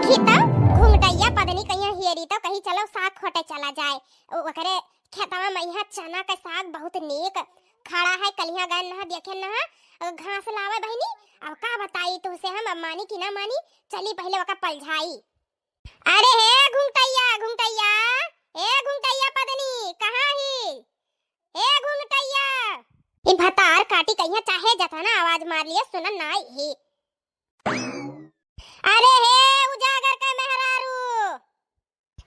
देखी तो घुंघटैया पदनी कहीं हियरी तो कहीं चलो साग खोटे चला जाए। ओकरे खेतवा में यहाँ चना का साग बहुत नेक खड़ा है। कलिया गन न देखे न घास लावे बहनी। अब का बताई तुसे हम अब मानी कि ना मानी। चली पहले वका पलझाई। अरे हे घुंघटैया घुंघटैया, ए घुंघटैया पदनी कहाँ ही? ए घुंघटैया इन भतार काटी कहीं चाहे जता ना आवाज मार लिया सुनन ना ही। अरे हे उजागर का मेहरारू,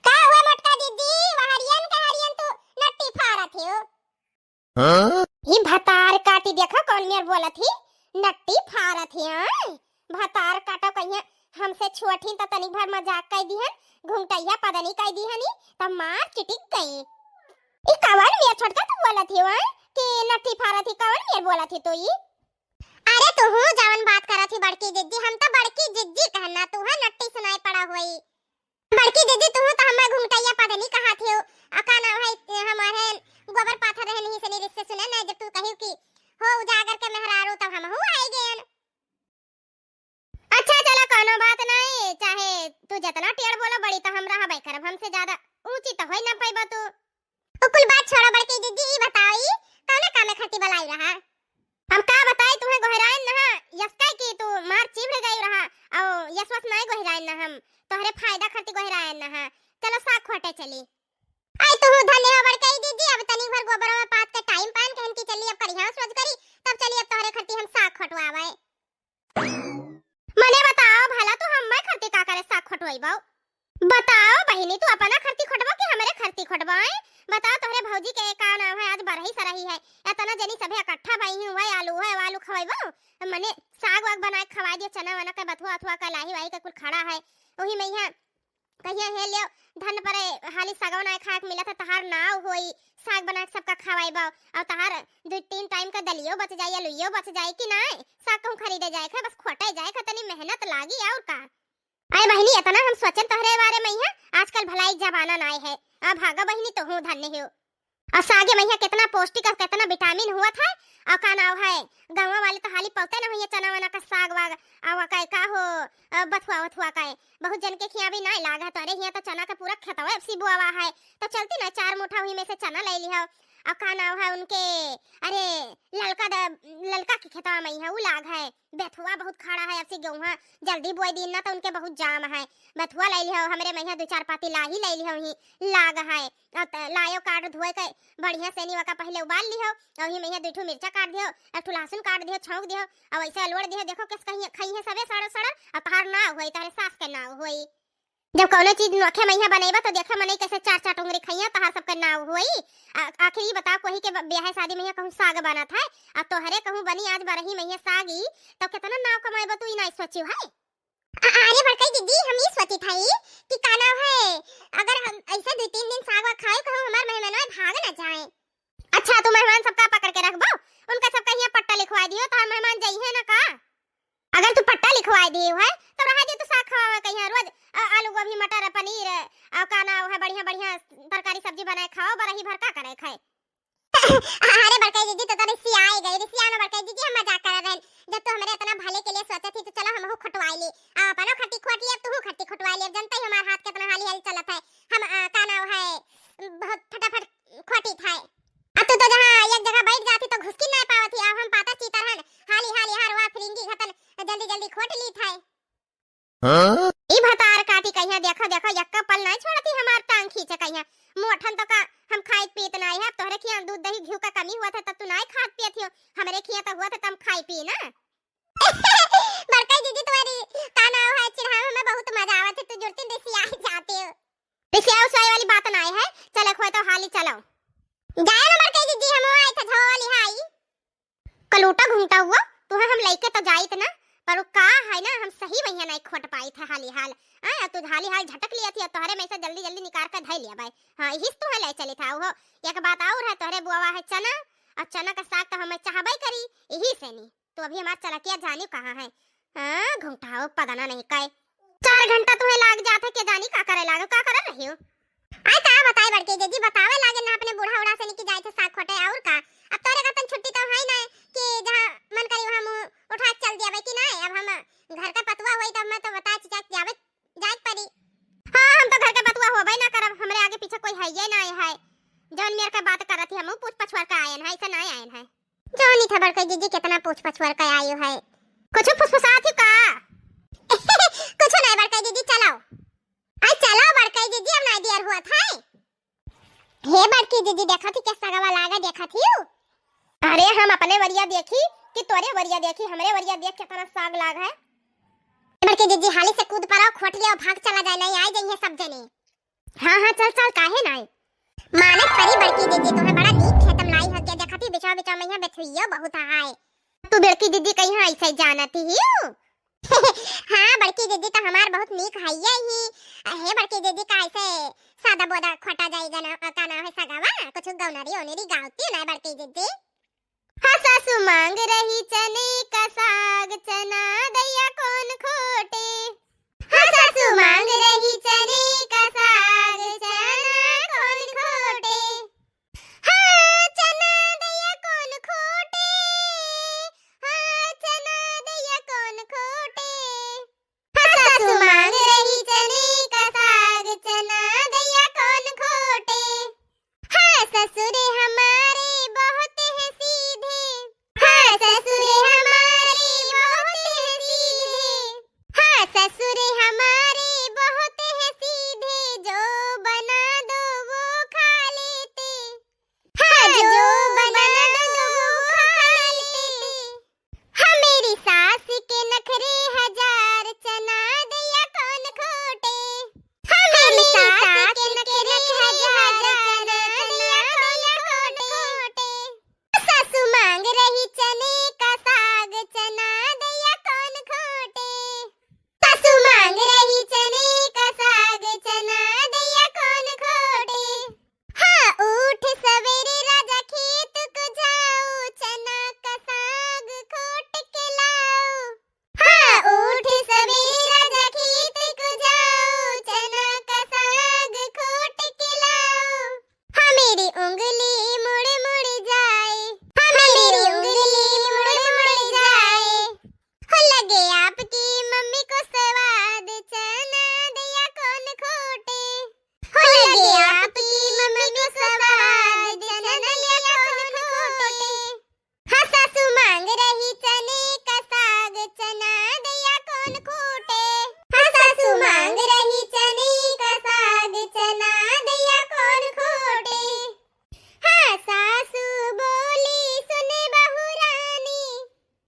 का हुआ मोटका दीदी? वहरियन तू नट्टी फारत हियो। हां ही भतार काटी देखा कौन मेर बोलत ही नट्टी फारत ही। हां भतार काटा कहिया हमसे छोटी त तनी भर मजाक कई दिहन। घुंघटैया पदनी कई दिहनी त मार चिटिक गई। ई कवन मेर छोटका तू बोलत ही वहां कि नट्टी फारत ही? कवन मेर बोलत ही तो ई? अरे तू हूँ जवन बात करत ही बड़की जिज्जी। हम तो बड़की जिज्जी कहना, तू है नट्टी सुनाई पड़ा हुई। बड़की जिज्जी तू तो हमें घुंघटैया पदनी कहा थे अका ना है हमारे गोबर पाथर रहनी ही सनी रिश्ते सुने ना। जब तू कहियो कि हो उजागर के मेहरारू तब हम हूँ आई गए। अच्छा चलो कोनो बात नहीं, चाहे तू जितना टेढ़ बोलो बड़ी तो हम रहा भाई करब। हमसे ज्यादा ऊंची तो होई ना पाइबा तू। कुल बात छोड़ो बड़की जिज्जी, ई बताई कौन काम में खटी बलाई रहा? हम का बताई तुम्हें गोहराइन ना यस्का की तू मार चिढ़ गई रहा और यसवस नहीं गोहराइन ना हम तोहरे फायदा खातिर गोहराइन ना। चलो साग खोटे चली। आई तू धन्य हो बड़कई दीदी। अब तनी भर गोबर में पात के टाइम पान कहन की चली अब करिया सोच करी तब चली अब तोहरे खातिर हम साग खोटवावे। मने बताओ भला तू हम्मे खातिर का करे साग खोटवाइबो? बताओ बहिनी तू अपना खर्ती खोटबो कि हमरे खर्ती खोटबो? बताओ तोहरे भौजी के का नाम है? आज बरही सरही है इतना जनी सभे इकट्ठा भाई हूं भाई आलू खवाइबो। मने साग वाग बनाए खवा दियो, चना वना के बथुआ अथवा का लाही वाही के कुल खड़ा है ओही में यहां कहिया हे लियो धन परे हाली सागव ना खाए के मिलत तहार नाव होई। साग बना के सबका खवाइबो और तहार दो तीन टाइम का दलियो बच जाए लुइयो बच जाए कि ना। साग कहूं खरीदे जाए के बस खोटे जाए के तनी मेहनत लागी और का। अरे बहिनी इतना हम सोचन तोहरे बारे में है। आजकल भलाई जमाना नाय है। आ भागा बहिनी तो हूं धन्य हो। और सागे में कितना पौष्टिक और कितना विटामिन हुआ था। और का नाव है गांव वाले तो हाली पौते ना हुई चना वना का साग वाग आवा का हो बथुआ वथुआ का बहुत जन के खिया भी ना लागा। तो अरे हिया तो चना का पूरा खेतवा एफसी बुआवा है तो चलती ना 4 मुठा हुई में से चना ले लिया। और का नाव है उनके अरे ललका के खेतवा में है उ लाग है। बथुआ बहुत खड़ा है एफसी गेहूं जल्दी बोई दिन ना तो उनके बहुत जाम है। बथुआ ले लिया हमरे में 2-4 पाती लाही ले लिया ही लाग है। लायो काट धोए के बढ़िया से नीवा का पहले उबाल लियो और ही में 2 मिर्चा काट दियो एक ठो लहसुन काट दियो छौंक दियो और ऐसे अलवड़ दियो। देखो किस कहीं खई है सबे सड़ सड़ और तहार ना होई तहारे सास के ना होई। जब कोनो चीज नोखे मैया बनेबा तो देखा मने कैसे 4-4 टोंगरी खइया तहार सबके ना होई। आखिर ये बता कोही के ब्याह शादी में कहूं साग बना था अब तोहरे कहूं बनी आज बरही में सागी तो कितना नाव कमाएबा तू ई नहीं सोची है? अरे बड़कई दीदी हम ये सोची थी कि का नाम है अगर हम ऐसे 2-3 दिन साग वाग खाए कहूं हमार मेहमानों भाग ना जाए। अच्छा तू मेहमान सबका पकड़ के रखबो उनका सबका यहाँ पट्टा लिखवा दियो तो मेहमान जाई है ना का। अगर तू पट्टा लिखवा दियो है तो रहा दे तू साग खावा कहीं रोज आलू गोभी मटर पनीर और का नाम है बढ़िया बढ़िया तरकारी सब्जी बनाए खाओ बरही भर का करे खाए। अरे बड़कई दीदी तो रिसी आई गई रिसी आना बड़कई दीदी हम मजाक कर रहे हैं। जब तू हमारे इतना भले के लिए सोची थी तो चलो हम हो खटवाई ली अपनो खट्टी खोट ली अब तू खट्टी खटवाई ली। जनता ही हमारे हाथ कितना हाली हाली चलत है हम का नाम है बहुत फटाफट खोटी था। अब तो जहां एक जगह बैठ जाती तो घुसकी ना पावत थी। अब हम पाता चीतर हन हाली हाली हरवा फिरिंगी खतन जल्दी जल्दी खोट ली था। हां ई भतार काटी कहिया देखा देखा यक्का पल नहीं छोड़ती हमार टांग खींचे कहिया मोठन तो का हम खाई पीत नहीं है। तोहरे खिया दूध दही घी का कमी हुआ था तब तू नहीं खात पियत हो हमरे खिया तो हुआ था तब खाई पी ना। बड़कई दीदी तुम्हारी का नाम है चिढ़ावे में बहुत मजा आवत है। तू जुड़ती देसी आ जाते हो देसी आओ सोई वाली बात नहीं है। चले खोए तो हाली चलो जाए ना बड़कई दीदी हम आए थे झोली हाई कलूटा घूमता हुआ तू हम लेके तो जाई थे ना पर का है ना हम सही वही नहीं खोट पाई थे हाली हाल। हां तू हाली हाल झटक लिया थी तोहरे में से जल्दी जल्दी निकाल कर धई लिया भाई। हां हिस तो है ले चली था वो एक बात और है तोहरे बुआवा है चना और चना का साग तो हम चाहबे करी यही से नहीं तो अभी हमार चलकिया जानी कहां है। हां घुंघटाओ पदना नहीं काए 4 घंटा तुम्हें लाग जाते के जानी का करे लागे का कर रही हो। आई का बताई बड़के दीदी बतावे लागे ना अपने बूढ़ा उड़ा से निकल जाए थे साग खोटे और का। अब तोरे का तन छुट्टी तो है ना कि जहां मन करी वहां उठा चल दिया भाई कि ना। अब हम घर का पतवा होई तब मैं तो बता जाए पर है ना है जौन मेरे का बात करत है हम पूछ पछवार का आयन है ऐसा नहीं आयन है जानी था बड़का जीजी कितना पूछ पछवार का आयो है कुछ फुसफुसात ही का कुछ नहीं बड़का जीजी चलाओ आई चलाओ बड़का जीजी अब ना दियर हुआ था हे बड़की जीजी देखा थी कैसा गवा लागा देखा थी अरे हम अपने वरिया देखी कि तोरे वरिया देखी हमरे वरिया देख कितना साग लाग है बड़की जीजी हाली से कूद पड़ाओ खोट लिया भाग चला जाए नहीं आई जाइए सब जने हां चल चल काहे नहीं मानक परी बड़की दीदी तुम्हें बड़ा नीक खेतम लाई हो के देखती बिचाव बिचाव में बैठियो बहुत आए तू बड़की दीदी कहीं ऐसे जानती ही हां बड़की दीदी तो हमार बहुत नीक हइया ही हे बड़की दीदी का ऐसे सादा बोदा खोटा जाएगा ना का ना है सगावा कुछ गौनरी ओनरी गावती ना बड़की दीदी हां सासू मांग रही चने का साग चना दैया कौन खोटे हां सासू मांग रही चने का साग चना कौन खोटे हां चना दैया कौन खोटे हां चना दैया कौन खोटे हां सासू मांग रही चने का साग चना दैया कौन खोटे हां ससुरे हमारे बहुत है सीधे हां ससुरे हमारे बहुत है सीधे हां ससुरे हमारे बहुत है सीधे जो बना दो वो खा लेते हां जो बना दो वो खा लेते हां मेरी सास के नखरे हजार चना दैया कौन खोटे हां मेरी सास के नखरे हजार चना दैया कौन खोटे सासू मांग रही चने का साग चना दैया कौन खोटे सासू मांग रही चने का साग चना दैया कौन खोटे हां उठ सवेरे राजा खेत को जाओ चना का साग खोट के लाओ हां उठ सवेरे राजा खेत को जाओ चना का साग खोट के लाओ हां मेरी उंगली मुड़ मुड़ जाए हां मेरी उंगली मुड़ मुड़ जाए हो लगे आपकी मम्मी को स्वाद चना दैया कौन खोटे हो लगे आपकी मम्मी को स्वाद चना दैया कौन खोटे हां सासू मांग रही चने का साग चना दैया कौन खोटे हां सासू मांग रही चने का साग चना दैया कौन खोटे हां सासू बोली सुने बहू रानी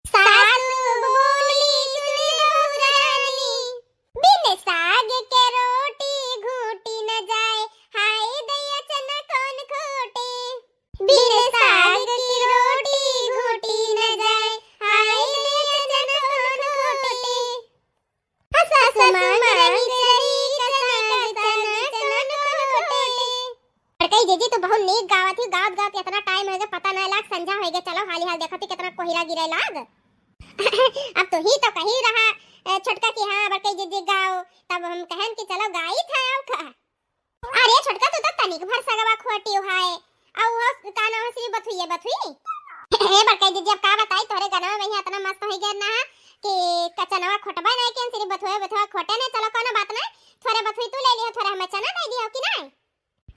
सासू बोली सुने बहू रानी बिन साग के रोटी घूटी न जाए हाय दैया चना कौन खोटे बिन साग की रोटी घूटी न जाए हाय दैया चना कौन खोटे हां सासू मांग रही चने का साग चना कौन खोटे कई जीजी तो बहुत नीक गावत ही गावत गावत कितना टाइम हो गया पता नहीं लाग संझा हो गया चलो हाली हाल देखती कितना कोहिरा गिरे लाग अब तो ही तो कही रहा छोटका की हां बड़कई जीजी गाओ तब हम कहन कि चलो गाई था अब का अरे छोटका तो तनिक भर सगवा खोटी हाय औ वो का नाम श्री बथुई हे बड़कई जीजी अब का बताई तोरे गनवा में ही इतना मस्त हो गया ना कि कचनवा खोटबा नहीं के श्री बथुआ खोटे ने चलो कोनो बात नहीं थोड़े बथुई तू ले लियो थोड़े हमें चना दे दियो कि नहीं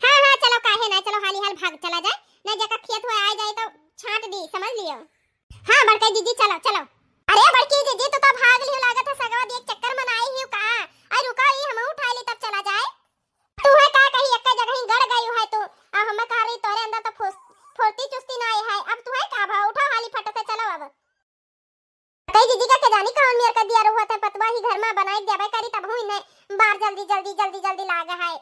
हां चलो काहे ना चलो हाली हाल भाग चला जाए ना जका खेत हुआ आ जाए तो छांट दी समझ लियो हां बड़का जीजी चलो चलो अरे बड़की जीजी तो भाग लियो लागत है सगवा दी एक चक्कर मनाई ही का आई रुका ही हम उठा ली तब चला जाए तू है का कहीं एक जगह ही गड़ गई है तो अब हम कह रही तोरे अंदर तो फुर्ती चुस्ती ना आई है अब तू है का भा उठा हाली फट से चलो अब कई जीजी का जानी कौन मेर का दिया हुआ था पतवा ही घर में बनाई देबे करी तब हुई नहीं बाहर जल्दी लागा है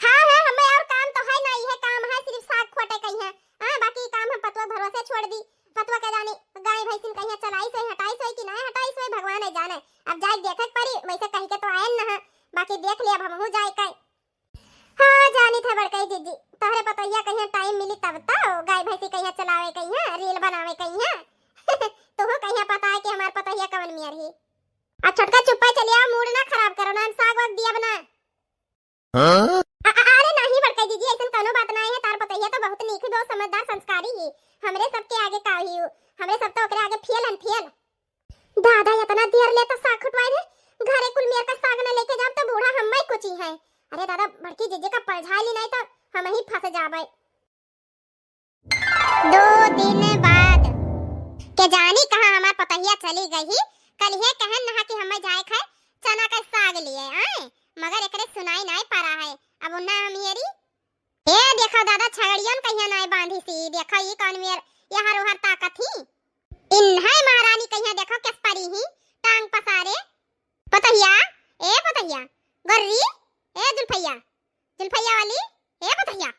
हां हमें और काम तो है नहीं है काम है सिर्फ साग खोटे कहीं है हां बाकी काम हम पतवा भरोसे छोड़ दी पतवा के जाने गाय भैंसिन कहीं चलाई से हटाई से कि नहीं हटाई से भगवान है जाने अब जाए देखे परी वैसे कहीं के तो आए ना बाकी देख लिया अब हम हो जाए कई हां जानी था बड़कई जीजी तोहरे पतैया कहीं टाइम मिली तब तो गाय भैंसी कहीं चलावे कहीं रील बनावे कहीं तो हो कहीं पता है कि हमार पतैया कवन मियर ही अब छोटका चुप्पा चलिया मूड ना खराब करो ना साग वक्त दिया बना हां अरे नहीं बड़का जीजी ऐसन कोनो बात नहीं है तार पतैया तो बहुत नीक बहुत समझदार संस्कारी ही हमरे सबके आगे का ही हमरे सब तो ओकरे आगे फेल दादा इतना देर ले तो साग खुटवाए रे घरे कुल मेर का साग न लेके जाब तो बूढ़ा हम्मै कुची है अरे दादा बड़की जीजे का पलझा ली नहीं तो हम ही फंस जाबे। 2 दिन बाद के जानी कहां हमार पतहिया चली गई। कल ये कहन नहा कि हमें जाए खाए चना का साग लिए आए, मगर एकरे सुनाई नहीं पा रहा है। अब उन्ना हम ये देखो दादा छगड़ियन कहिया नहीं बांधी सी, देखो ये कौन मेर यहार उहर ताकत ही इन है महारानी कहिया देखो किस परी ही टांग पसारे। पतहिया ए पतहिया गर्री ए जुल्फैया वाली ए पतहिया।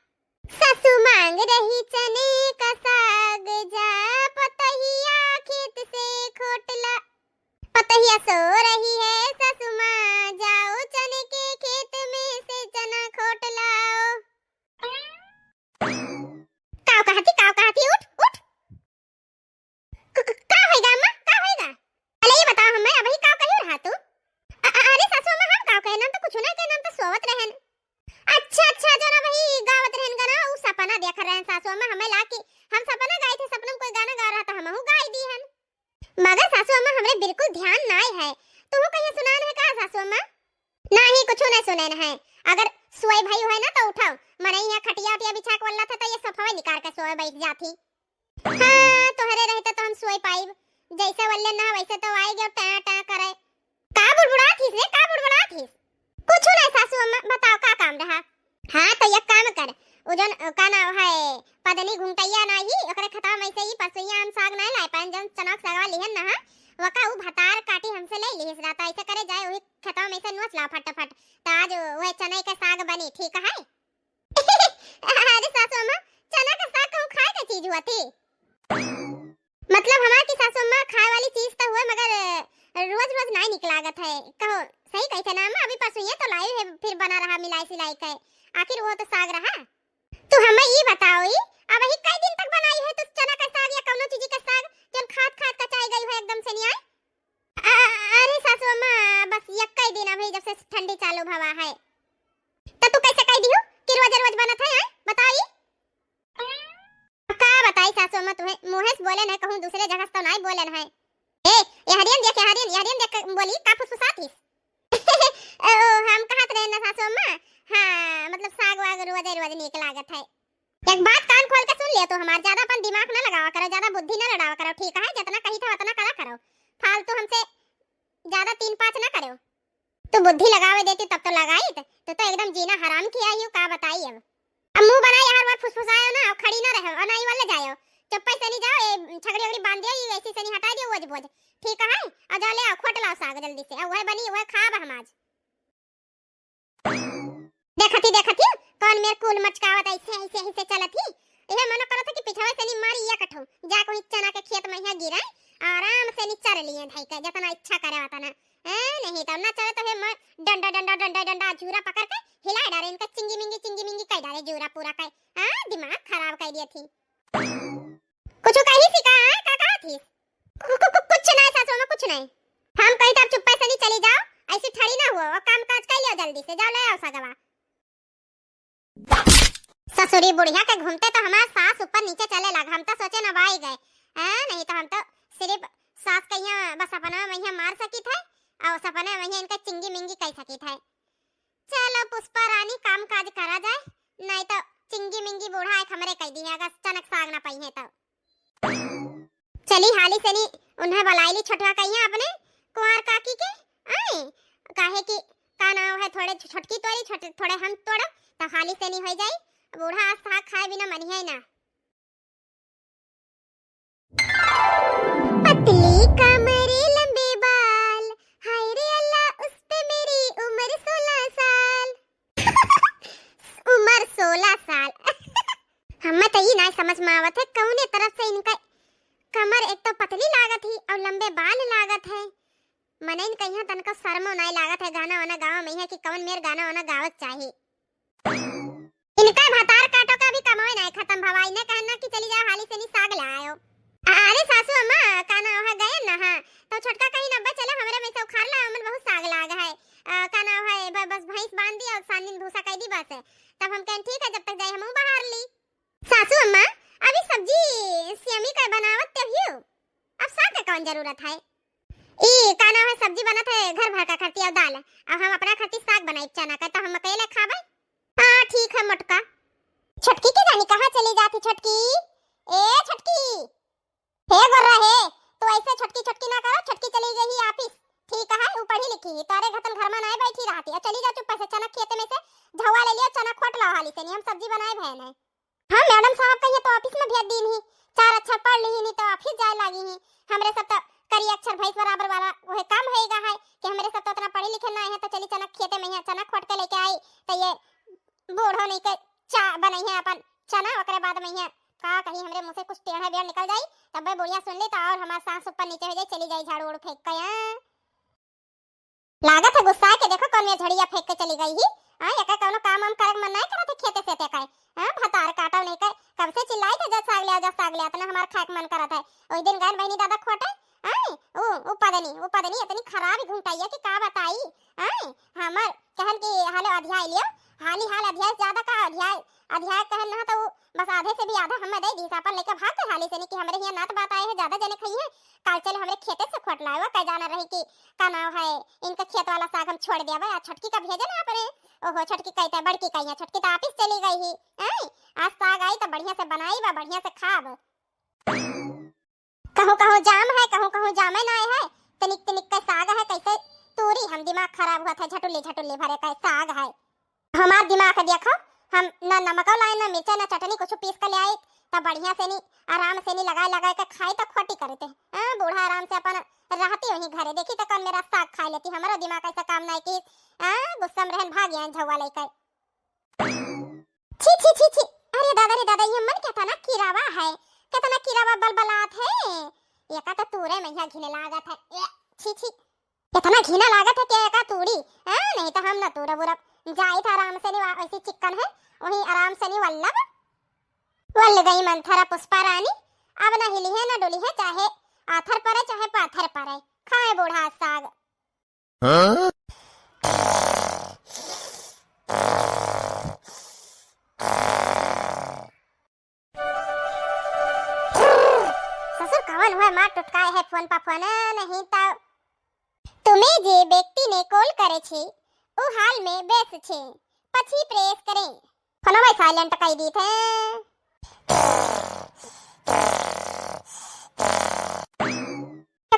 ससु मांग रही चने का साग जा पतहिया खेत से खोटला। पतहिया सो रही है ससु मां जाओ चने के खेत में से चना खोट लाओ। काव कहती उठ उठ का होएगा अम्मा का होएगा? अरे ये बताओ हमें अभी काव कही रहा तू? अरे ससु अम्मा हम काव कहना तो कुछ ना कहना तो सोवत रहन। अच्छा जरा भाई गावत रहन गाना उ सपना देख रहन सासु अम्मा हमें लाके हम सपना गाए थे, सपना में कोई गाना गा रहा था हमहु गाई दी हन, मगर सासु अम्मा हमरे बिल्कुल ध्यान नहीं है। तू कहीं सुनान है का सासु अम्मा? नहीं कुछ नहीं सुनन है। अगर सोए भाई है ना तो उठाओ, मने यहाँ खटिया उटिया बिछा के वल्ला था तो ये सफाई निकाल के सोए बैठ जाती। हां तोहरे रहते तो हम सोए पाइब, जैसे वल्ले ना वैसे तो आई गयो टा टा करे। का बुड़बुड़ा थी रे का बुड़बुड़ा थी? कुछ नहीं सासु अम्मा बताओ का काम रहा? हां तो एक काम कर उजन का ना है पदनी घुंटैया नहीं ओकरे खता में से ही परसोइया हम साग नहीं लाए पान जन चनक सागवा लिहन ना वका उ भतार काटी हमसे ले लिहिस रात ऐसे करे जाए वही खता में से नोच ला फटाफट तो आज वह चने का साग बनी ठीक है। अरे सासु अम्मा चना का साग कहूं खाए का चीज हुआ थी? मतलब हमार की सासु अम्मा खाए वाली चीज तो हुआ मगर रोज रोज नहीं निकलागत है। कहो सही कहते ना अम्मा, अभी परसोइया तो लाई है फिर बना रहा मिलाई सिलाई के आखिर वो तो साग रहा। तो हमें ये बताओ ही अब ही कई दिन तक बनाई है तो चना का साग या कौनो चीज का साग जब खात कचाई गई है एकदम से नहीं आई? अरे सासु अम्मा बस एक कई दिन अभी जब से ठंडी चालू भवा है तो तू कैसे कह दियो कि रोज रोज बनत है बताई? का बताई सासु अम्मा तुम्हें मुंह से बोले नहीं कहूं दूसरे जगह तो नहीं बोले है। ए यहरियन देख बोली का फुसफुसाती। हम कहत रहे ना सासु अम्मा हां मतलब साग वाग रोज रोज नीक लागत है। एक बात कान खोल के सुन लियो तो हमार ज्यादा अपन दिमाग ना लगावा करो, ज्यादा बुद्धि ना लड़ावा करो ठीक है? जितना कही था उतना करा करो, फालतू हमसे ज्यादा 3-5 ना करो। तो बुद्धि लगावे देती तब तो लगाई तो एकदम जीना हराम किया ही का बताई। अब मुंह बनाई हर बार फुसफुसायो ना और खड़ी ना रहो और नहीं वाले जाओ चुप्पा से नहीं जाओ छगड़ी वगड़ी बांध दियो ऐसी से नहीं हटा दियो वोज बोझ ठीक है? आ जा ले आओ खोट लाओ साग जल्दी से वह बनी वह खाब हम आज। देखती कौन मेरे कुल मचकावत ऐसे चलत ही यह मन करत कि पिछवा से नहीं मारी या कठो जा कोई चना के खेत में यहां गिरे आराम से नहीं चर लिए भाई का जितना इच्छा करे होता ना नहीं तो ना चले तो हे डंडा जूरा पकड़ के हिला डाले इनका चिंगी मिंगी कह डाले जूरा पूरा का। हां दिमाग खराब कर दिया थी। कुछ कही सी का थी? कुछ नहीं सासू में कुछ नहीं। हम कहीं तब चुप्पा से नहीं चली जाओ ऐसी ठड़ी ना हुआ और काम काज कर लियो जल्दी से जाओ ले आओ सगवा। ससुरी बुढ़िया के घूमते तो हमारा सास ऊपर नीचे चले लगा हम तो सोचे ना भाई गए नहीं तो हम तो सिर्फ सास कहिया बस अपना वहीं मार सकी थे और सपना वहीं इनका चिंगी मिंगी कह सकी थे। चलो पुष्पा रानी काम काज करा जाए नहीं तो चिंगी मिंगी बूढ़ा एक हमरे कह दी है अगर चनक साग ना पई है तो। चली हाली से नहीं उन्हें बुलाईली छठवा कहिया अपने कुंवर काकी के आए काहे कि का नाम है थोड़े छोटकी तोड़ी थोड़े हम तोड़ तो हाली से नहीं हो जाए बूढ़ा साग खाए बिना मनी है ना। पतली कमरे लंबे बाल हाय रे अल्लाह उस पे मेरी उम्र 16 साल। उम्र 16 साल हमें तो ये ना समझ में आवत है कौने तरफ से इनका कमर एक तो पतली लागत ही और लंबे बाल लागत है। मने इन कहिया तनका शर्मो नहीं लागत है गाना वाना गाँव में है कि कौन मेर गाना वाना गावत चाहिए। इनका भतार काटो का भी कमाई नहीं खत्म भवाई ने कहना कि चली जाओ हाली से नहीं साग लायो। अरे सासू अम्मा काना वहां गए ना हां तो छोटका कहीं नब्बे चले हमरे में से उखाड़ ला हमन बहुत साग लाग है काना है बस भैंस बांध दी और सानिन भूसा कह दी बस तब हम कहें ठीक है जब तक जाए हम बाहर ली। सासू अम्मा अभी सब्जी सियमी का बनावत ते हियो अब साग का कौन जरूरत है? ई काना है सब्जी बनत है घर भर का खरती और दाल अब हम अपना खरती साग बनाई चना का तो हम अकेले खा पढ़ी लिखी ही तारे घतन घर में नहीं बैठी रहती है चली जा चुप से चना खेत में से झवा ले लिया चना खोट ला हाली से नहीं हम सब्जी बनाए भैन है। हां मैडम साहब कहिए तो ऑफिस में भेज दी नहीं चार अक्षर पढ़ ली नहीं तो ऑफिस जाए लगी ही हमरे सब तो करी अक्षर भैंस बराबर वाला वह काम होएगा है कि हमरे सब तो उतना पढ़े लिखे ना है तो चली चना खेते में है चना खोट के लेके आई तो ये बूढ़ो नहीं के चा बनाई है अपन चना ओकरे बाद में है का कहीं हमरे मुंह से कुछ टेढ़ा बेड़ निकल जाई तब बुढ़िया सुन ली तो और हमार सांस ऊपर नीचे हो जाए चली जाई झाड़ू उड़ फेंक के लागत है गुस्सा के देखो कौन ये झड़िया फेंक के चली गई ही हां एका कोनो काम हम करे मन नहीं करत खेते से ते काय हां भतार काटव नहीं कर कब से चिल्लाई थे जब साग लिया तना हमार खाए मन करत है ओई दिन गान बहनी दादा खोटे हां ओ उपादनी इतनी खराब घुंटाइया कि का बताई हां हमर कहन की हाले अध्याय लियो हाल अध्याय ज्यादा का अध्याय कहन ना तो बस आधे से भी आधा हमें दे दी अपन लेके भाग कर हाली से नहीं कि हमरे यहाँ नात बात आए है ज्यादा जने खाई है काल चले हमरे खेते से खोट लाए हुआ कह जाना रही कि का नाम है इनका खेत वाला साग हम छोड़ दिया भाई छटकी का भेजे ना अपने ओहो छटकी कहते बड़की कही है छटकी तो ऑफिस चली गई ही आज साग आई तो बढ़िया से बनाई बा बढ़िया से खाब कहूं जाम है जामे ना है तनिक का साग है कैसे तूरी हम दिमाग खराब हुआ था झटुल्ले भरे का साग है हमार दिमाग देखो हम ना नमक लाए ना मिर्चा ना चटनी कुछ पीस कर ले आए तब बढ़िया से नहीं आराम से नहीं लगा के खाए तो खोटी करते हां बूढ़ा आराम से अपन रहती वही घरे देखी तो कौन मेरा साग खा लेती हमारा दिमाग ऐसा काम नहीं की हां गुस्सा में रहन भाग गया झवा लेकर छी अरे दादा ये मन क्या था ना कीरावा है कितना कीरावा बलबलात है ये का तो तूरे में यहाँ घिने लागत है छी इतना घिना लागत है कि का तूड़ी हां नहीं तो हम ना तूरा बुरा जाई था आराम से नहीं ऐसी चिकन है वही आराम से नहीं वल्ल गई मंथरा पुष्पा रानी अब ना हिली है ना डोली है चाहे आथर परे चाहे पाथर परे खाए बूढ़ा साग हाँ? ससुर कवन हुआ मार टुटकाए है फोन पर फोन नहीं तो तुम्हें जे व्यक्ति ने कॉल करे छे ओ हाल में व्यस्त छे પછી પ્રેસ કરેं ફોનો ભાઈ સાયલેન્ટ કરી દી थे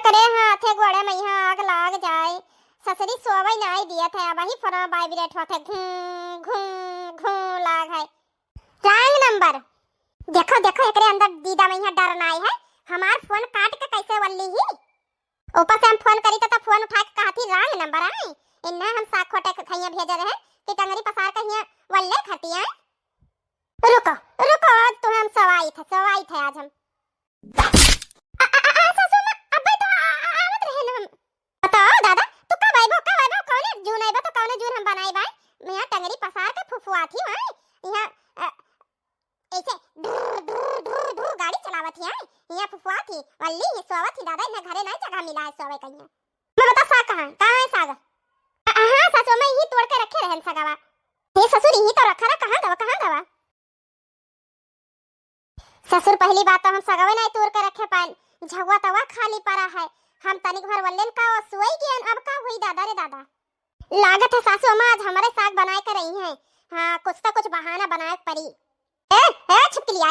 करे हाथे गोड़े में यहाँ आग लाग जाए ससुरी सोवई नहीं दिया थे अब ही फोन वाइब्रेट होते घूं लाग है रंग नंबर देखो एकरे अंदर दीदा में यहाँ डर नहीं है हमार फोन काट के कैसे वल्ली ही ऊपर से हम फोन करी तो फोन उठा के कहती रंग नंबर आई इन्ना हम साग खोटे के खैया भेज रहे कि टंगरी पसार के यहाँ वल्ले खतिया रुको आज तो हम सवाई थे आज हम ससुर मां अबे तो आवत रहे हम बताओ दादा तू कब आइबो कौन जून आइबो तो कौन जून हम बनाई बाय मैं टंगरी पसार के फुफुआ थी वहां यहाँ ऐसे दूर गाड़ी चलावत है यहाँ फुफुआ थी वल्ली ही सोवत थी दादा इन्हें घरे नहीं जगह मिला है सोवे कहीं मैं बता साग कहां है साग हां ससुर मैं ही तोड़ के रखे रहन सगावा ये ससुर ही तो रखा रहा कहां दवा ससुर पहली बात तो हम सगावे नहीं तोड़ के रखे पान झगवा तवा खाली पड़ा है हम तनिक भर वल्लेन का सुई गयन अब का हुई दादा रे दादा लागत है सासू अम्मा आज हमारे साग बनाए कर रही हैं हां कुछ तो कुछ बहाना बनाए पड़ी ए छिपकलिया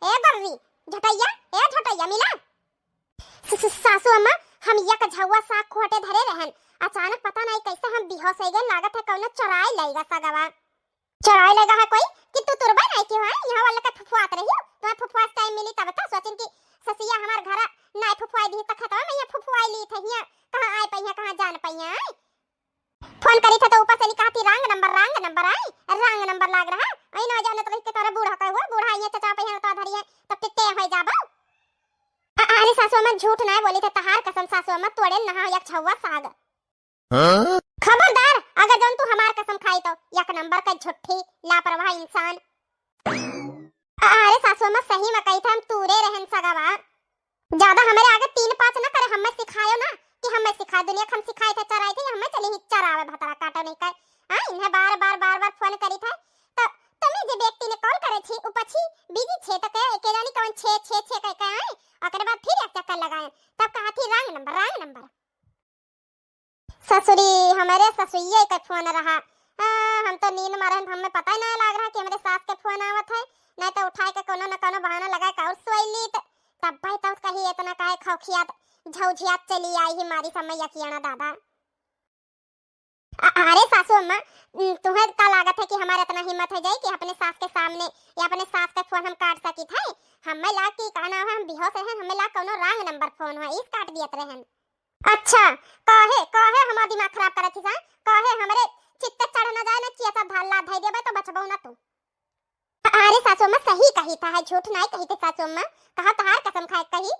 ए बर्री झटैया मिला सासू अम्मा हम या का झगवा साग खोटे धरे रहन अचानक पता नहीं कैसे हम बेहोश हो गए लागत है कौन चुराए लेगा सगावा चुराए लेगा है कोई कि तू तुरबा नहीं क्यों है यहां वाला का फुफुआत रही तो फुफुआ टाइम मिली तब तो सोचन कि ससिया हमार घर नहीं फुफुआई दी त खतवा में ये फुफुआई ली थे यहां कहां आए पहिया कहां जान पहिया फोन करी था तो ऊपर से निकाती रंग नंबर आई रंग नंबर लाग रहा आई ना जाने तो के तोरा बूढ़ा का हुआ बूढ़ा ये चचा पहिया तो धरिए तब टिटे हो जाबो अरे सासू अम्मा झूठ नहीं बोली थे तहार कसम सासू अम्मा तोड़े नहा एक छौवा साग हाँ? खबरदार अगर जौन तू हमार कसम खाई तो एक नंबर का झूठी लापरवाह इंसान अरे सासू अम्मा सही में कही था हम तूरे रहन सगावा ज्यादा हमारे आगे 3-5 ना करे हमें सिखायो ना कि हमें सिखा दुनिया हम सिखाए थे चराए थे हमें चली ही चरावे भतरा काटो नहीं कर हां इन्हें बार फोन करी था तो तुम्हें जे व्यक्ति ने कॉल करे थी ऊपरछी बिजी छे तो के एकेलानी कौन छे कह के आए ओकरे बाद फिर एक चक्कर लगाए तब कहा थी रंग नंबर ससुरी हमारे ससुइये का फोन रहा हम तो नींद में रहन हमें पता ही नहीं लग रहा कि हमारे सास के फोन आवत है नहीं तो उठाए के कोनो न कोनो बहाना लगा के और सोई ली तब भाई तो कही इतना काहे खौखियात झौझियात चली आई ही मारी समय यकियाना दादा अरे सासू अम्मा, तुम्हें का लागत है कि हमारे इतना हिम्मत है जाए कि अपने सास के सामने या अपने सास का फोन हम काट सकी थे? हमें ला की कहना है हम बेहोश हैं, हमें ला कोनो रंग नंबर फोन है इस काट दियत रहन। अच्छा, काहे काहे हमारा दिमाग खराब करत थी सा? काहे हमरे चित्त चढ़ न जाए न कि ऐसा धाला धई देबे तो बचबो ना तू। अरे सासू अम्मा सही कही था, है झूठ नहीं कही थे सासू अम्मा, कहा तहार कसम खाए कही।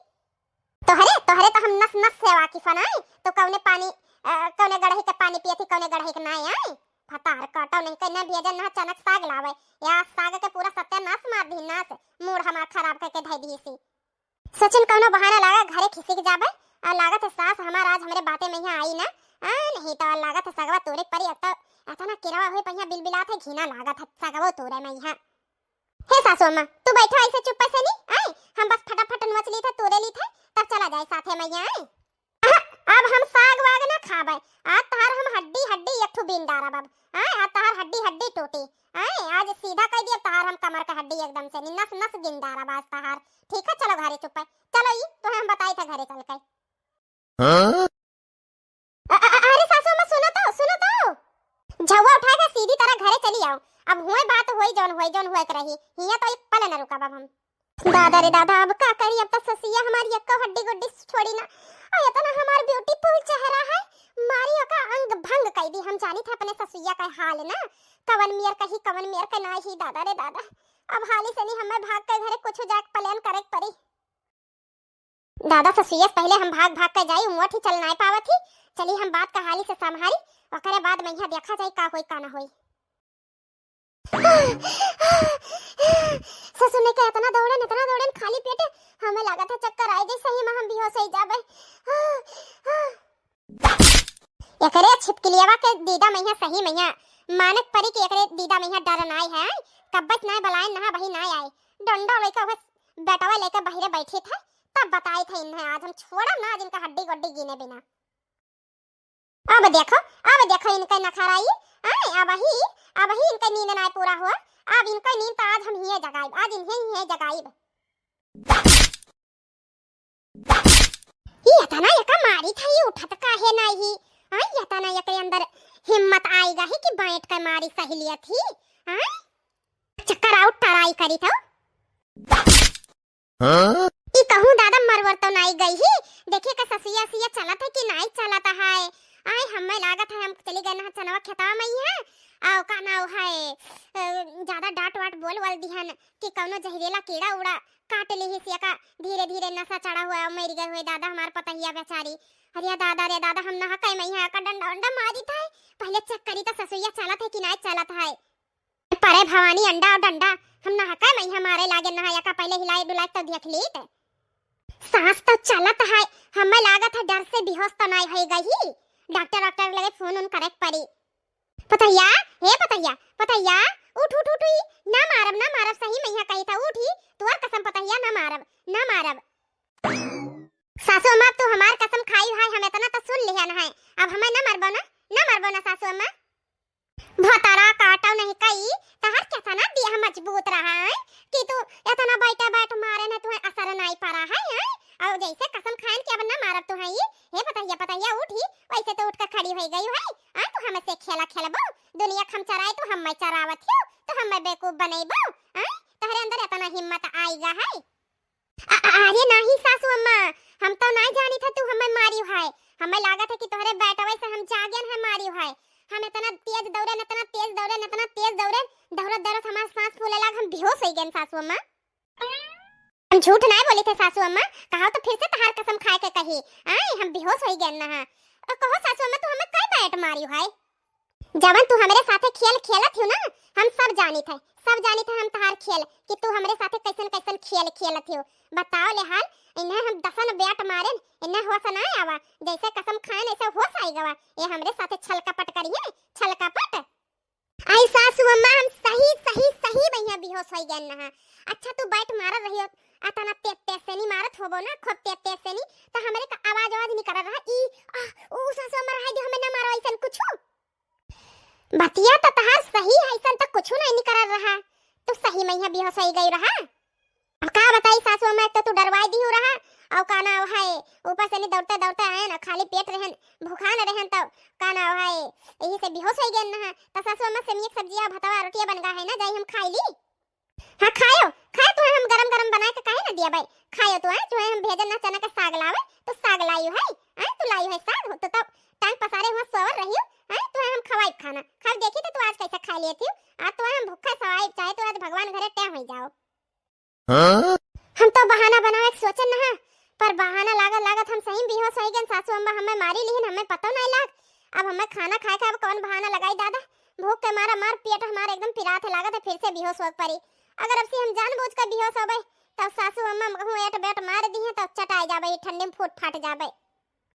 तोहरे तोहरे तो हम नस नस से वाकिफ है, तो कौने पानी कौने गड़ही के पानी पिए थी कौने गड़ही के नहीं आए। फतार काटो नहीं कन्या भेजन ना अचानक साग लावे या साग के पूरा सत्यानाश मार दी नास मूड हमार खराब करके धई दी सी। सचिन कौनो बहाना लागा घरे खिसिक जाबे आ लागत है सास हमार आज हमरे बातें में यहाँ आई ना आ नहीं तो लागत है सगवा तोरे परी अता ना किरवा हुए पहिया बिलबिलात है घिना लागत है सगवो तोरे में यहाँ। हे सासू अम्मा तू बैठा ऐसे चुप से नहीं आई, हम बस फटाफट नोच ली थे तोरे ली थे तब चला जाए साथे में यहाँ। अब हम साग वाग ना खाबे, आज तहार हम हड्डी हड्डी एक ठो बीन डारा बाब आज तहार हड्डी हड्डी टूटी आज सीधा कह दिया तहार हम कमर का हड्डी एकदम से नस नस गिन डारा बाज तहार। ठीक है चलो घरे चुप है, चलो ई तो हम बताई था घरे चल के। अरे सासू अम्मा सुनो तो झवा उठा के सीधी तरह घरे चली आओ, अब हुए बात होई जौन हुए रही हिया तो एक पल न रुका बाब हम। दादा रे दादा अब का करी, अब तो ससिया हमारी एक हड्डी गुड्डी छोड़ी ना और इतना हमार ब्यूटीफुल चेहरा है मारियो का अंग भंग कई दी। हम जानी थे अपने ससुइया का हाल ना कवन मियर का ना ही दादा रे दादा, अब हाली से नहीं हमें भाग के घरे कुछ जाक प्लान करे पड़ी। दादा ससुइया पहले हम भाग भाग के जाई उमठी चल नहीं पावत थी, चली हम बात का हाली से संभाली ओकरे बाद मैं यहाँ देखा जाई का होई का ना होई। ससुर ने के इतना दौड़न खाली पेट हमें लगा था चक्कर आए जैसे ही हम बेहोश हो जाबे। एकरे छिपकलियावा के दीदा मैया सही मैया मानक परी के एकरे दीदा मैया डर नाई है कब्बत नाय बलाए ना वही नाय आए डंडा लेकर बस बेटवा लेकर बहिरे बैठे थे तब बताए थे इन्हें आज हम छोड़ा ना जिनका हड्डी गड्डी गिने बिना। अब देखो इनका नखराई अब ही इनका नींद ना पूरा हुआ, अब इनका नींद तो आज हम ही जगाइब, आज इन्हें ही जगाइब। ये तना यका मारी था ये उठत काहे नहीं आई, ये तना यके अंदर हिम्मत आएगा ही कि बैठ के मारी सहेलिया थी आई चक्कर आउट टराई करी तो हां ई कहूं दादा मरवर तो नहीं गई ही देखिए का ससिया सिया चलत है कि नहीं चलत है आई हमें लागत है हम चली गए ना चनवा खेतवा में ही है आओ का नाव है ज्यादा डांट वाट बोल दिहन कि कौनो जहरीला कीड़ा उड़ा काट ली ही सिया का धीरे धीरे नशा चढ़ा हुआ मर गए हुए दादा हमार पता ही बेचारी। अरे दादा रे दादा हम नहा कई मैया का डंडा अंडा मारी था पहले चेक करी तो ससुइया चलत है कि नहीं चलत है परे भवानी अंडा और डंडा हम नहा कई मैया मारे लागे नहाया का पहले हिलाई डुलाई तो देख ली सांस तो चलत है हमें लागत है डर से बेहोश तो नहीं हो गई डॉक्टर लगे फोन उन करेक्ट पड़ी पतैया हे पतैया उठ ना मारब सही मैया कही था उठी तोर कसम पतैया ना मारब सासू अम्मा तू हमार कसम खाई है हम इतना तो सुन लिया ना है अब हमें ना मरबो ना सासू अम्मा भतारा काटो नहीं कई तहर क्या था ना दिया मजबूत रहा है कि तू इतना बैठ मारे ना तुम्हें असर नहीं पड़ा है और जैसे कसम खान के अब ना मारब तो है ये हे पतैया उठी वैसे तो उठ कर खड़ी हो गई है आ तू हमसे खेलबो दुनिया खम चराए तो हम चरावत हो तो हम बेवकूफ बनेबो आ तहरे अंदर इतना हिम्मत आएगा है अरे नहीं सासू अम्मा हम तो नहीं जानी था तू हमें मारियो है हमें लागत है कि तोहरे बेटवे से हम जागन है मारियो है हम इतना तेज दौड़े दौड़त हमारा सांस फूले लगा हम बेहोश हो गए सासू अम्मा। हम झूठ नहीं बोली थे सासू अम्मा कहा तो फिर से तहार कसम खाए के कही आई हम बेहोश हो गए ना कहो सासू अम्मा तू हमें कई बैठ मारियो है जवन तू हमारे साथे खेल खेलत हो ना हम सब जानी थे हम तहार खेल कि तू हमारे साथे कैसन खेल खेलत हो बताओ ले हाल इन्हें हम दसन बैट मारे इन्हें होश ना आवा जैसे कसम खाए ऐसे होश आएगा ये हमरे साथे छल कपट करिए छल कपट आई सासू अम्मा हम सही भैया बेहोश हो गए ना। अच्छा तू बैट मार रही हो अतना तेज से नहीं मारत होबो ना खूब तेज से नहीं तो हमरे का आवाज नहीं कर रहा ई ओ सासू अम्मा रह दे हमें ना मारो ऐसन कुछ बतिया तो तहार सही है ऐसा तो कुछ नहीं कर रहा तो सही मैया बेहोश हो गई रहा अब का बताई सासू अम्मा तो तू डरवाई दी हो रहा और का ना है ऊपर से नहीं दौड़ते आए ना खाली पेट रहन भूखा न रहन तो का ना है यही से बेहोश हो गए ना। त सासू अम्मा सेमी एक सब्जिया भतवा रोटियां बन गा है ना, जाई हम खाई ली। हां खायो खाए तो हम गरम गरम बना के काहे ना दिया भाई, खायो तो है जो हम भेजन ना चना का साग लावे तो साग लाइयो है। तू लाइयो है साग हो तो तब टांग पसारे हुआ सोवर रहियो है तो हम खवाई खाना खा देखी तो तू आज कैसे खा लिए थी। आज तो हम भूखा सवाई चाहे तो आज भगवान घरे टैम हो जाओ। हाँ? हम तो बहाना बनावे के सोचन ना, पर बहाना लागत हम सही बेहोश हो गए। सासू अम्मा हमें मारी लीन, हमें पता नहीं लाग। अब हमें खाना खाए के अब कौन बहाना लगाई दादा, भूख के मारा मार पेट हमारा एकदम पिरात है, लागत है फिर से बेहोश हो पड़ी। अगर अब से हम जानबूझ कर बेहोश हो गए तब सासू अम्मा कहूं एट बेट मार दी है तो चटाई जाबे, ठंडे में फूट फाट जाबे।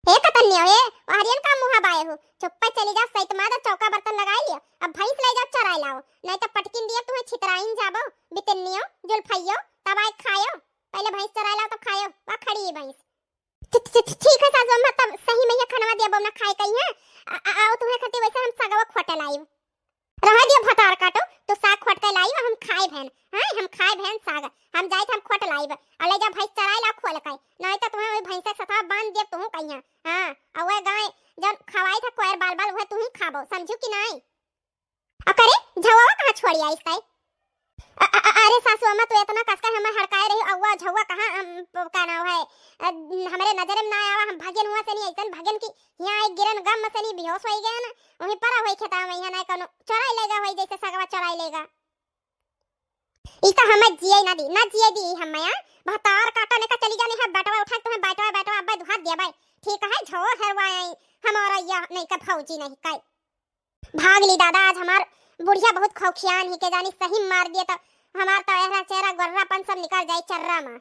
ए कतन्या ए हरियन का मुहा बाए हो, चुप्पा चली जा सहित मादा चौका बर्तन लगाई लियो, अब भैंस ले जा चराई लाओ, नहीं तो पटकिन दिया तुम्हें छितराइन जाबो बितनियो जुल्फइयो तब आए खायो। पहले भैंस चराई लाओ तो खायो, वा खड़ी है भैंस। ठीक है सासू अम्मा, तब सही में ये खाना दिया बमना खाए कहीं है। आओ तुम्हें खाती वैसे हम सगवा खोटे लाई रह दियो भतार काटो तो साग खोट के लाई हम खाए भेन। हां हम खाए भेन साग, हम जाई हम खोट लाई अले जा भैंस चराई ला खोल के, नहीं तो तुम्हें ओई भैंस के सथा बांध दे तू कहिया। हां अवे गाय जब खवाई था कोयर बाल बाल वह तू खाबो, समझू कि नहीं। अकरे झवा कहां छोड़ी आई इसका। अरे सासू अम्मा तो इतना कसका हमें हड़काए रही, अव्वा झवा कहां का नाम है हमारे नजर में ना आवा। हम भागन हुआ से नहीं ऐसन भागन की यहां एक गिरन गम में से नहीं बेहोश हो गया ना, वहीं पर होई खेता में यहां ना कोनो चराई लेगा होई जैसे सगवा चराई लेगा। ई तो हमें जिए ना जिए दी हमें यार भतार काटा ने का चली जाने है बेटवा उठा तुम्हें बैठवा अब दुहात दिया भाई। ठीक है झो हरवाई हमारा या नहीं का फौजी नहीं का भाग ली दादा। आज हमार बुढ़िया बहुत खौखियान ही के जानी सही मार दिया तो हमार तो ऐसा चेहरा गोर्रापन सब निकल जाए चर्रा में।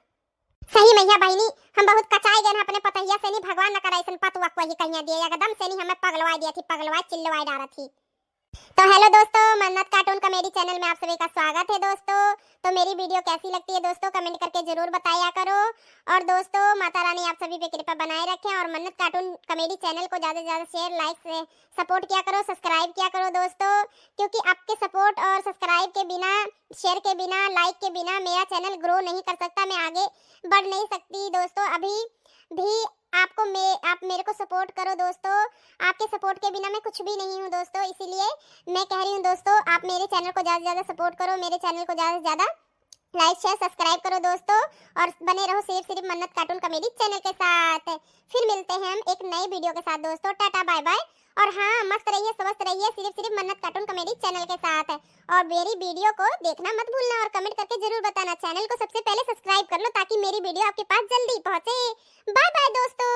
सही मैया बहनी हम बहुत कचाई गए अपने पतैया से नहीं, भगवान न करे ऐसन पतुआ को ही कहिया दिए एकदम से नहीं, हमें पगलवाई दिया थी, पगलवाई चिल्लवाई डाला थी। तो हेलो दोस्तों, मन्नत कार्टून कॉमेडी चैनल में आप सभी का स्वागत है दोस्तों। तो मेरी वीडियो कैसी लगती है दोस्तों कमेंट करके जरूर बताया करो। और दोस्तों माता रानी आप सभी पे कृपा बनाए रखें और मन्नत कार्टून कॉमेडी चैनल को ज्यादा से ज्यादा शेयर लाइक से सपोर्ट किया करो, सब्सक्राइब किया करो दोस्तों, क्योंकि आपके सपोर्ट और सब्सक्राइब के बिना, शेयर के बिना, लाइक के बिना मेरा चैनल ग्रो नहीं कर सकता, मैं आगे बढ़ नहीं सकती दोस्तों। अभी भी आप मेरे को सपोर्ट करो दोस्तों, आपके सपोर्ट के बिना मैं कुछ भी नहीं हूँ दोस्तों, इसीलिए मैं कह रही हूँ दोस्तों आप मेरे चैनल को ज़्यादा से ज़्यादा सपोर्ट करो, मेरे चैनल को ज़्यादा से ज़्यादा लाइक शेयर सब्सक्राइब करो दोस्तों, और बने रहो सिर्फ मन्नत कार्टून कॉमेडी चैनल के साथ। फिर मिलते हैं हम एक नए वीडियो के साथ दोस्तों, टाटा बाय बाय। और हाँ मस्त रहिए स्वस्थ रहिए सिर्फ मन्नत कार्टून कॉमेडी चैनल के साथ है। और मेरी वीडियो को देखना मत भूलना और कमेंट करके जरूर बताना, चैनल को सबसे पहले सब्सक्राइब कर लो ताकि मेरी वीडियो आपके पास जल्दी पहुंचे। बाय बाय दोस्तों।